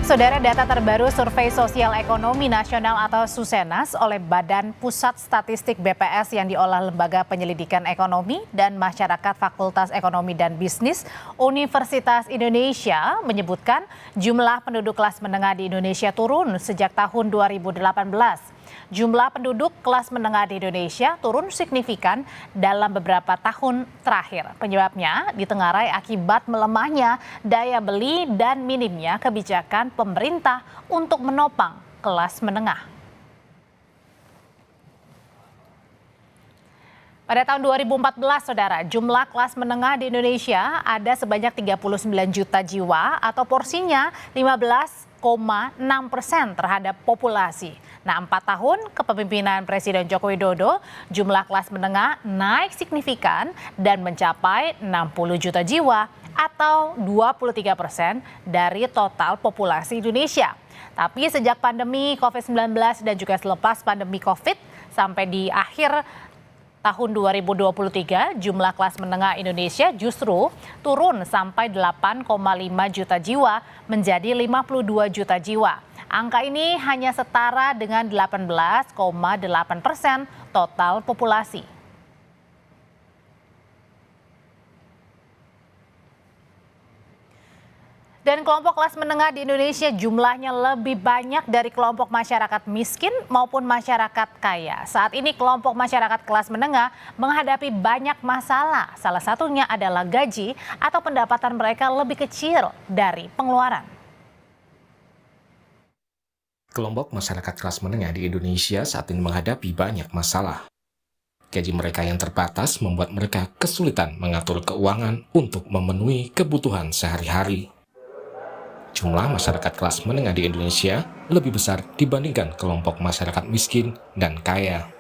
Saudara, data terbaru Survei Sosial Ekonomi Nasional atau Susenas oleh Badan Pusat Statistik BPS yang diolah Lembaga Penyelidikan Ekonomi dan Masyarakat Fakultas Ekonomi dan Bisnis Universitas Indonesia menyebutkan jumlah penduduk kelas menengah di Indonesia turun sejak tahun 2018. Jumlah penduduk kelas menengah di Indonesia turun signifikan dalam beberapa tahun terakhir. Penyebabnya ditengarai akibat melemahnya daya beli dan minimnya kebijakan pemerintah untuk menopang kelas menengah. Pada tahun 2014, Saudara, jumlah kelas menengah di Indonesia ada sebanyak 39 juta jiwa atau porsinya 15,6% terhadap populasi. Nah, 4 tahun kepemimpinan Presiden Joko Widodo, jumlah kelas menengah naik signifikan dan mencapai 60 juta jiwa atau 23% dari total populasi Indonesia. Tapi sejak pandemi COVID-19 dan juga selepas pandemi COVID sampai di akhir tahun 2023, jumlah kelas menengah Indonesia justru turun sampai 8,5 juta jiwa menjadi 52 juta jiwa. Angka ini hanya setara dengan 18,8% total populasi. Dan kelompok kelas menengah di Indonesia jumlahnya lebih banyak dari kelompok masyarakat miskin maupun masyarakat kaya. Saat ini kelompok masyarakat kelas menengah menghadapi banyak masalah. Salah satunya adalah gaji atau pendapatan mereka lebih kecil dari pengeluaran. Kelompok masyarakat kelas menengah di Indonesia saat ini menghadapi banyak masalah. Gaji mereka yang terbatas membuat mereka kesulitan mengatur keuangan untuk memenuhi kebutuhan sehari-hari. Jumlah masyarakat kelas menengah di Indonesia lebih besar dibandingkan kelompok masyarakat miskin dan kaya.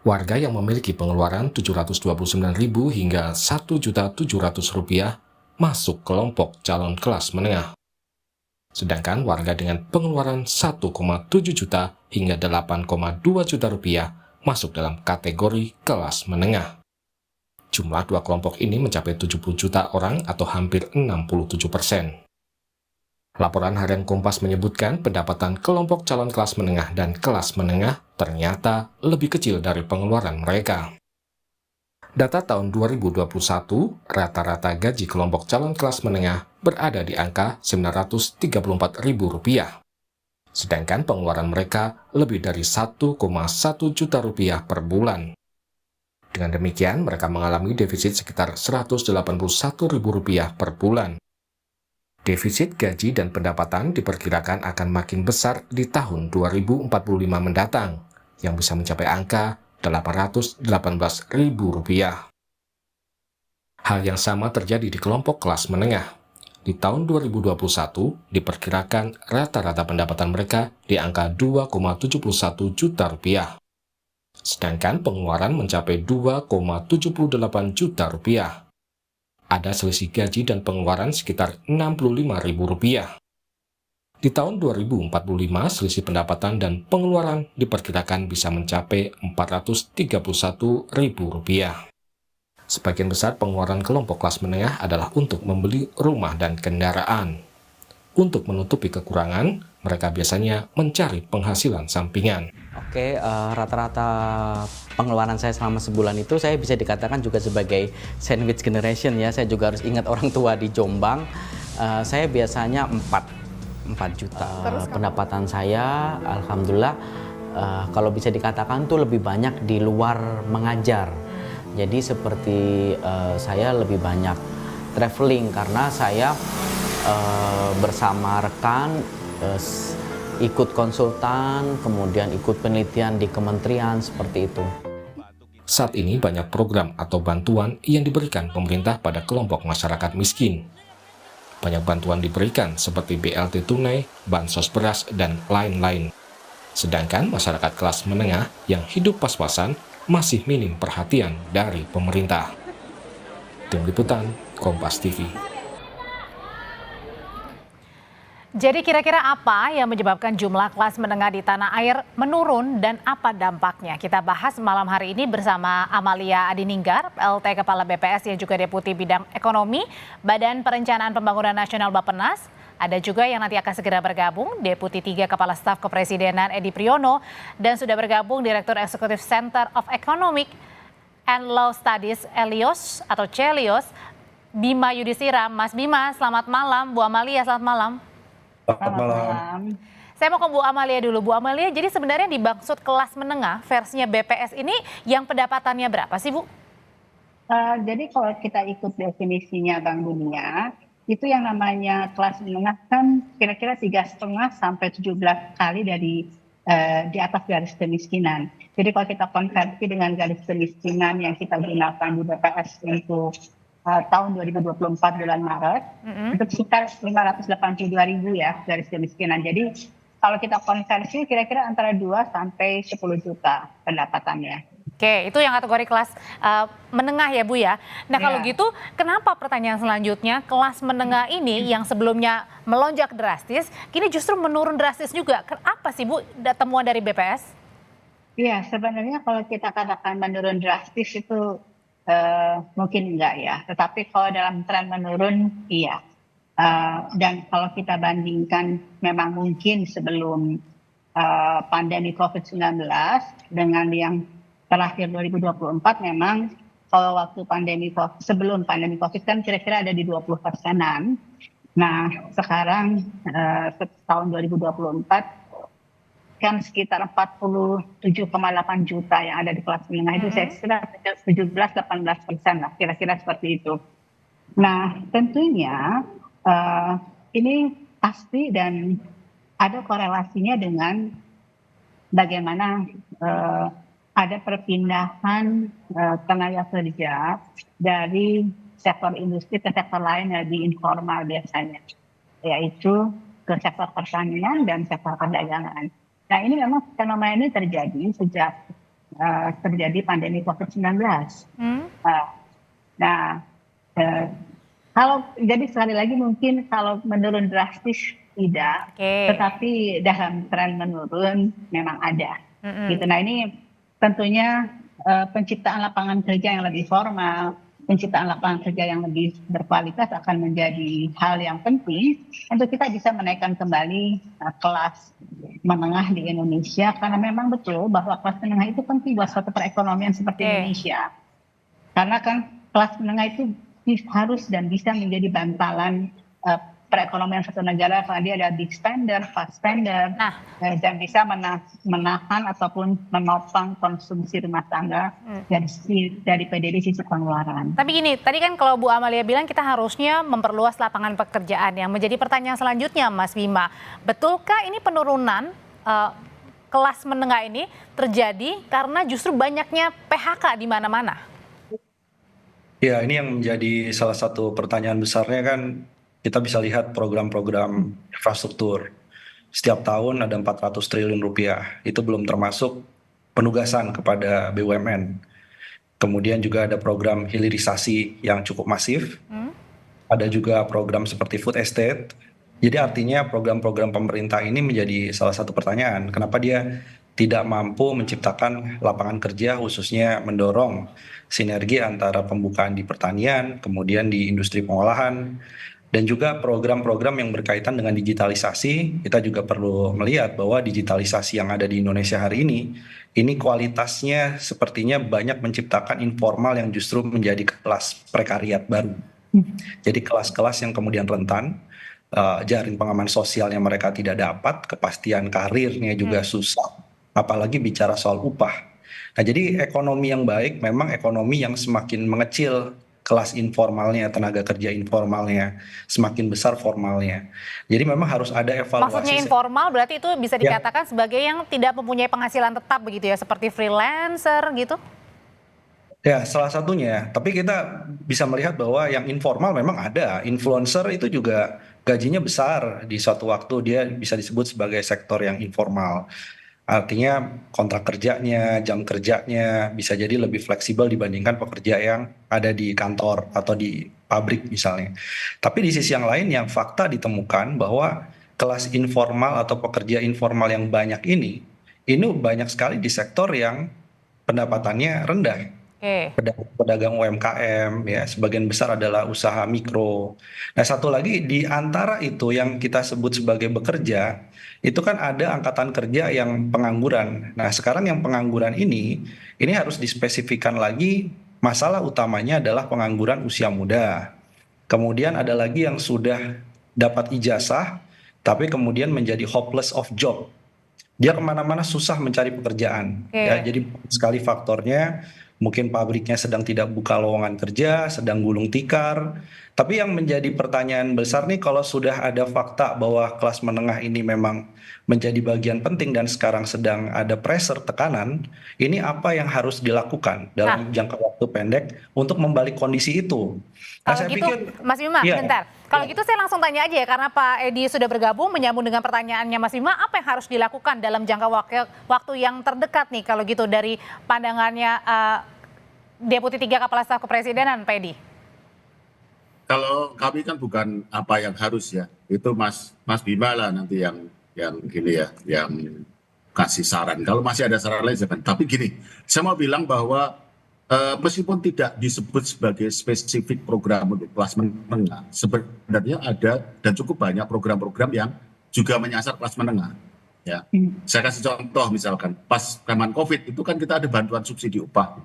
Warga yang memiliki pengeluaran Rp729.000 hingga Rp1.700.000 masuk kelompok calon kelas menengah. Sedangkan warga dengan pengeluaran 1,7 juta hingga 8,2 juta rupiah masuk dalam kategori kelas menengah. Jumlah dua kelompok ini mencapai 70 juta orang atau hampir 67%. Laporan harian Kompas menyebutkan pendapatan kelompok calon kelas menengah dan kelas menengah ternyata lebih kecil dari pengeluaran mereka. Data tahun 2021, rata-rata gaji kelompok calon kelas menengah berada di angka Rp934.000. Sedangkan pengeluaran mereka lebih dari Rp1,1 juta per bulan. Dengan demikian, mereka mengalami defisit sekitar Rp181.000 per bulan. Defisit gaji dan pendapatan diperkirakan akan makin besar di tahun 2045 mendatang, yang bisa mencapai angka Rp818.000. Hal yang sama terjadi di kelompok kelas menengah. Di tahun 2021, diperkirakan rata-rata pendapatan mereka di angka Rp2,71 juta. Sedangkan pengeluaran mencapai Rp2,78 juta. Ada selisih gaji dan pengeluaran sekitar Rp65.000. Di tahun 2045, selisih pendapatan dan pengeluaran diperkirakan bisa mencapai Rp431.000. Sebagian besar pengeluaran kelompok kelas menengah adalah untuk membeli rumah dan kendaraan. Untuk menutupi kekurangan, mereka biasanya mencari penghasilan sampingan. Rata-rata pengeluaran saya selama sebulan itu saya bisa dikatakan juga sebagai sandwich generation ya. Saya juga harus ingat orang tua di Jombang. Saya biasanya 4 juta. Pendapatan saya, alhamdulillah, kalau bisa dikatakan tuh lebih banyak di luar mengajar. Jadi seperti saya lebih banyak traveling karena saya bersama rekan ikut konsultan, kemudian ikut penelitian di kementerian seperti itu. Saat ini banyak program atau bantuan yang diberikan pemerintah pada kelompok masyarakat miskin. Banyak bantuan diberikan seperti BLT tunai, bansos beras, dan lain-lain. Sedangkan masyarakat kelas menengah yang hidup pas-pasan masih minim perhatian dari pemerintah. Tim Liputan, Kompas TV. Jadi kira-kira apa yang menyebabkan jumlah kelas menengah di tanah air menurun dan apa dampaknya? Kita bahas malam hari ini bersama Amalia Adininggar, PLT Kepala BPS yang juga Deputi Bidang Ekonomi, Badan Perencanaan Pembangunan Nasional Bappenas, Ada juga yang nanti akan segera bergabung, Deputi 3 Kepala Staf Kepresidenan Edi Priyono, dan sudah bergabung Direktur Eksekutif Center of Economic and Law Studies Elios atau Celios, Bima Yudhistira. Mas Bima, selamat malam. Bu Amalia, selamat malam. Selamat malam. Saya mau ke Bu Amalia dulu. Bu Amalia, jadi sebenarnya dimaksud kelas menengah versinya BPS ini yang pendapatannya berapa sih, Bu? Jadi kalau kita ikut definisinya Bank Dunia, itu yang namanya kelas menengah kan kira-kira 3,5 sampai 17 kali dari di atas garis kemiskinan. Jadi kalau kita konversi dengan garis kemiskinan yang kita gunakan di BPS untuk tahun 2024 bulan Maret, itu sekitar 582.000 ya garis kemiskinan. Jadi kalau kita konversi kira-kira antara 2 sampai 10 juta pendapatannya. Oke, itu yang kategori kelas menengah ya Bu ya. Nah kalau Iya. gitu, kenapa pertanyaan selanjutnya kelas menengah ini yang sebelumnya melonjak drastis, kini justru menurun drastis juga? Apa sih Bu temuan dari BPS? Iya, sebenarnya kalau kita katakan menurun drastis itu mungkin enggak ya. Tetapi kalau dalam tren menurun, iya. Dan kalau kita bandingkan memang mungkin sebelum pandemi COVID-19 dengan yang terakhir 2024 memang kalau waktu sebelum pandemi COVID kan kira-kira ada di 20%-an. Nah sekarang tahun 2024 kan sekitar 47,8 juta yang ada di kelas menengah itu saya kira 17-18% lah kira-kira seperti itu. Nah tentunya ini pasti dan ada korelasinya dengan bagaimana ada perpindahan tenaga kerja dari sektor industri ke sektor lain yang lebih informal biasanya, yaitu ke sektor pertanian dan sektor perdagangan. Nah ini memang fenomena ini terjadi sejak terjadi pandemi COVID-19. Nah kalau jadi sekali lagi mungkin kalau menurun drastis tidak, tetapi dalam tren menurun memang ada. Gitu. Nah ini tentunya penciptaan lapangan kerja yang lebih formal, penciptaan lapangan kerja yang lebih berkualitas akan menjadi hal yang penting untuk kita bisa menaikkan kembali kelas menengah di Indonesia, karena memang betul bahwa kelas menengah itu penting buat suatu perekonomian seperti Indonesia. Karena kan kelas menengah itu harus dan bisa menjadi bantalan perekonomian suatu negara karena dia ada big spender, fast spender, dan bisa menahan ataupun menopang konsumsi rumah tangga dari PDB sisi pengeluaran. Tapi gini, tadi kan kalau Bu Amalia bilang kita harusnya memperluas lapangan pekerjaan. Yang menjadi pertanyaan selanjutnya Mas Bima, betulkah ini penurunan kelas menengah ini terjadi karena justru banyaknya PHK di mana-mana? Ya, ini yang menjadi salah satu pertanyaan besarnya kan. Kita bisa lihat program-program infrastruktur. Setiap tahun ada 400 triliun rupiah. Itu belum termasuk penugasan kepada BUMN. Kemudian juga ada program hilirisasi yang cukup masif. Ada juga program seperti food estate. Jadi artinya program-program pemerintah ini menjadi salah satu pertanyaan. Kenapa dia tidak mampu menciptakan lapangan kerja, khususnya mendorong sinergi antara pembukaan di pertanian, kemudian di industri pengolahan, dan juga program-program yang berkaitan dengan digitalisasi. Kita juga perlu melihat bahwa digitalisasi yang ada di Indonesia hari ini kualitasnya sepertinya banyak menciptakan informal yang justru menjadi kelas prekariat baru. Jadi kelas-kelas yang kemudian rentan, jaring pengaman sosial yang mereka tidak dapat, kepastian karirnya juga susah, apalagi bicara soal upah. Nah jadi ekonomi yang baik memang ekonomi yang semakin mengecil kelas informalnya, tenaga kerja informalnya, semakin besar formalnya. Jadi memang harus ada evaluasi. Maksudnya informal berarti itu bisa dikatakan sebagai yang tidak mempunyai penghasilan tetap begitu ya, seperti freelancer gitu? Ya, salah satunya. Tapi kita bisa melihat bahwa yang informal memang ada. Influencer itu juga gajinya besar. Di suatu waktu dia bisa disebut sebagai sektor yang informal. Artinya kontrak kerjanya, jam kerjanya bisa jadi lebih fleksibel dibandingkan pekerja yang ada di kantor atau di pabrik misalnya. Tapi di sisi yang lain yang fakta ditemukan bahwa kelas informal atau pekerja informal yang banyak ini banyak sekali di sektor yang pendapatannya rendah. Oke. pedagang UMKM, ya sebagian besar adalah usaha mikro. Nah, satu lagi di antara itu yang kita sebut sebagai bekerja, itu kan ada angkatan kerja yang pengangguran. Nah, sekarang yang pengangguran ini harus dispesifikan lagi, masalah utamanya adalah pengangguran usia muda. Kemudian ada lagi yang sudah dapat ijazah, tapi kemudian menjadi hopeless of job. Dia kemana-mana susah mencari pekerjaan. Ya, Oke. jadi sekali faktornya mungkin pabriknya sedang tidak buka lowongan kerja, sedang gulung tikar. Tapi yang menjadi pertanyaan besar nih, kalau sudah ada fakta bahwa kelas menengah ini memang menjadi bagian penting dan sekarang sedang ada pressure, tekanan, ini apa yang harus dilakukan Nah, dalam jangka waktu pendek untuk membalik kondisi itu? Nah, kalau saya gitu, pikir, Mas Bima, ya, bentar. Kalau gitu saya langsung tanya aja ya, karena Pak Edi sudah bergabung menyambung dengan pertanyaannya Mas Bima, apa yang harus dilakukan dalam jangka waktu yang terdekat nih, kalau gitu dari pandangannya Deputi 3 Kepala Staf Kepresidenan, Pak Edi? Kalau kami kan bukan apa yang harus ya, itu Mas Bima lah nanti yang gini ya, yang kasih saran. Kalau masih ada saran lain jangan. Tapi gini, saya mau bilang bahwa meskipun tidak disebut sebagai spesifik program untuk kelas menengah, sebenarnya ada dan cukup banyak program-program yang juga menyasar kelas menengah. Ya, saya kasih contoh misalkan pas zaman COVID itu kan kita ada bantuan subsidi upah.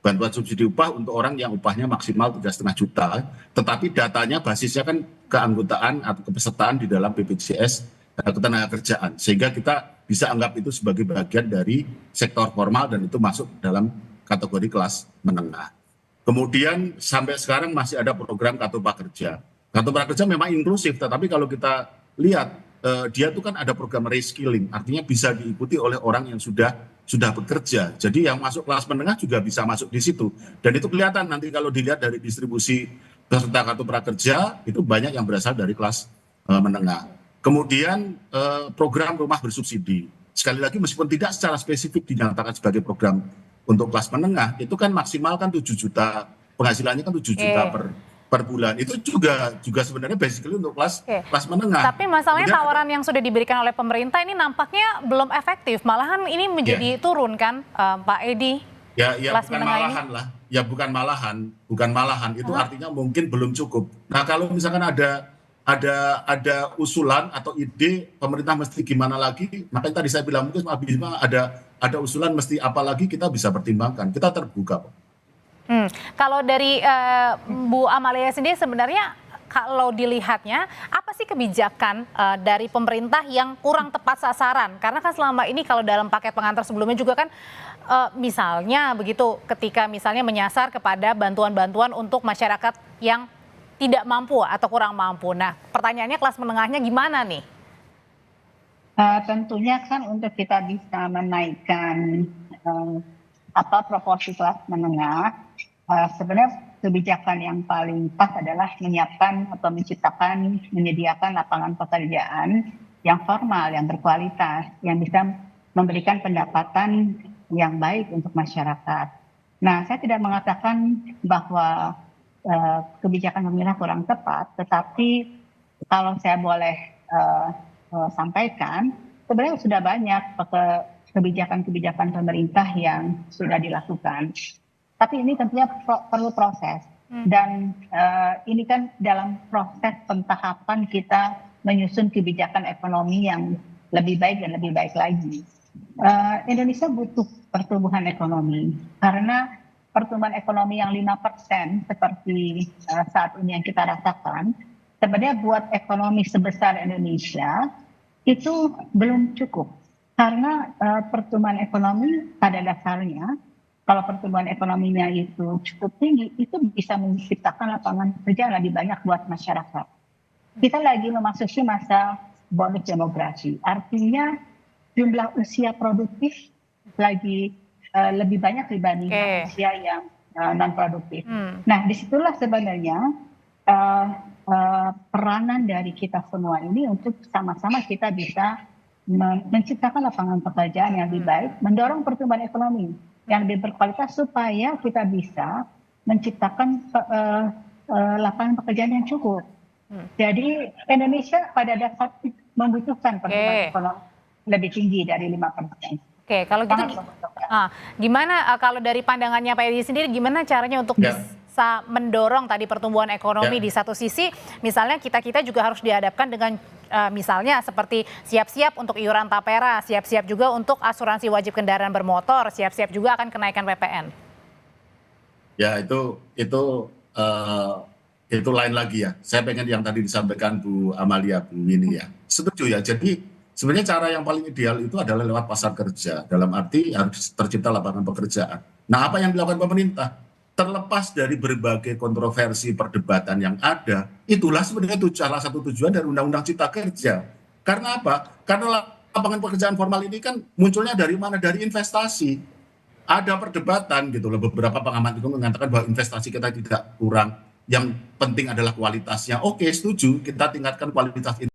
Bantuan subsidi upah untuk orang yang upahnya maksimal 3,5 juta, tetapi datanya basisnya kan keanggotaan atau kepesertaan di dalam BPJS Ketenagakerjaan, sehingga kita bisa anggap itu sebagai bagian dari sektor formal dan itu masuk dalam kategori kelas menengah. Kemudian sampai sekarang masih ada program Kartu Prakerja. Kartu Prakerja memang inklusif, tetapi kalau kita lihat dia tuh kan ada program reskilling, artinya bisa diikuti oleh orang yang sudah bekerja. Jadi yang masuk kelas menengah juga bisa masuk di situ. Dan itu kelihatan nanti kalau dilihat dari distribusi peserta Kartu Prakerja itu banyak yang berasal dari kelas menengah. Kemudian program rumah bersubsidi. Sekali lagi meskipun tidak secara spesifik dinyatakan sebagai program untuk kelas menengah, itu kan maksimal kan 7 juta, penghasilannya kan 7 juta per bulan. Itu juga sebenarnya basically untuk kelas menengah. Tapi masalahnya Kemudian tawaran yang sudah diberikan oleh pemerintah ini nampaknya belum efektif. Malahan ini menjadi turun kan, Pak Edi? ya Kelas bukan menengah ini? malahan lah. Ya bukan malahan. Itu artinya mungkin belum cukup. Nah, kalau misalkan ada usulan atau ide pemerintah mesti gimana lagi, makanya tadi saya bilang mungkin Mas Bima ada usulan mesti apa lagi kita bisa pertimbangkan. Kita terbuka, Pak. Kalau dari Bu Amalia sendiri sebenarnya kalau dilihatnya apa sih kebijakan dari pemerintah yang kurang tepat sasaran? Karena kan selama ini kalau dalam paket pengantar sebelumnya juga kan misalnya begitu ketika misalnya menyasar kepada bantuan-bantuan untuk masyarakat yang tidak mampu atau kurang mampu. Nah, pertanyaannya kelas menengahnya gimana nih? Tentunya kan untuk kita bisa menaikkan proporsi kelas menengah, sebenarnya kebijakan yang paling pas adalah menyiapkan atau menyediakan lapangan pekerjaan yang formal, yang berkualitas, yang bisa memberikan pendapatan yang baik untuk masyarakat. Nah, saya tidak mengatakan bahwa kebijakan pemerintah kurang tepat, tetapi kalau saya boleh sampaikan, sebenarnya sudah banyak kebijakan-kebijakan pemerintah yang sudah dilakukan. Tapi ini tentunya perlu proses. Dan ini kan dalam proses pentahapan kita menyusun kebijakan ekonomi yang lebih baik dan lebih baik lagi. Indonesia butuh pertumbuhan ekonomi karena pertumbuhan ekonomi yang 5% seperti saat ini yang kita rasakan, sebenarnya buat ekonomi sebesar Indonesia itu belum cukup. Karena pertumbuhan ekonomi pada dasarnya, kalau pertumbuhan ekonominya itu cukup tinggi, itu bisa menciptakan lapangan kerja lebih banyak buat masyarakat. Kita lagi memasuki masa bonus demografi, artinya jumlah usia produktif lagi lebih banyak dibandingkan usia yang non produktif. Nah, disitulah sebenarnya peranan dari kita semua ini untuk sama-sama kita bisa menciptakan lapangan pekerjaan yang lebih baik, mendorong pertumbuhan ekonomi yang lebih berkualitas supaya kita bisa menciptakan lapangan pekerjaan yang cukup. Jadi Indonesia pada dasarnya membutuhkan pertumbuhan ekonomi lebih tinggi dari 5%. Oke, kalau gitu Sangat menguntungkan. gimana kalau dari pandangannya Pak Edi sendiri, gimana caranya untuk Ya. bisa mendorong tadi pertumbuhan ekonomi Ya. di satu sisi, misalnya kita juga harus dihadapkan dengan misalnya seperti siap-siap untuk iuran tapera, siap-siap juga untuk asuransi wajib kendaraan bermotor, siap-siap juga akan kenaikan PPN. Ya itu lain lagi ya. Saya pengen yang tadi disampaikan Bu Amalia, Bu Winnie ya. Setuju ya. Jadi sebenarnya cara yang paling ideal itu adalah lewat pasar kerja. Dalam arti harus tercipta lapangan pekerjaan. Nah, apa yang dilakukan pemerintah? Terlepas dari berbagai kontroversi perdebatan yang ada, itulah sebenarnya salah satu tujuan dari Undang-Undang Cipta Kerja. Karena apa? Karena lapangan pekerjaan formal ini kan munculnya dari mana? Dari investasi. Ada perdebatan gitu loh, beberapa pengamat itu mengatakan bahwa investasi kita tidak kurang, yang penting adalah kualitasnya. Oke, setuju, kita tingkatkan kualitas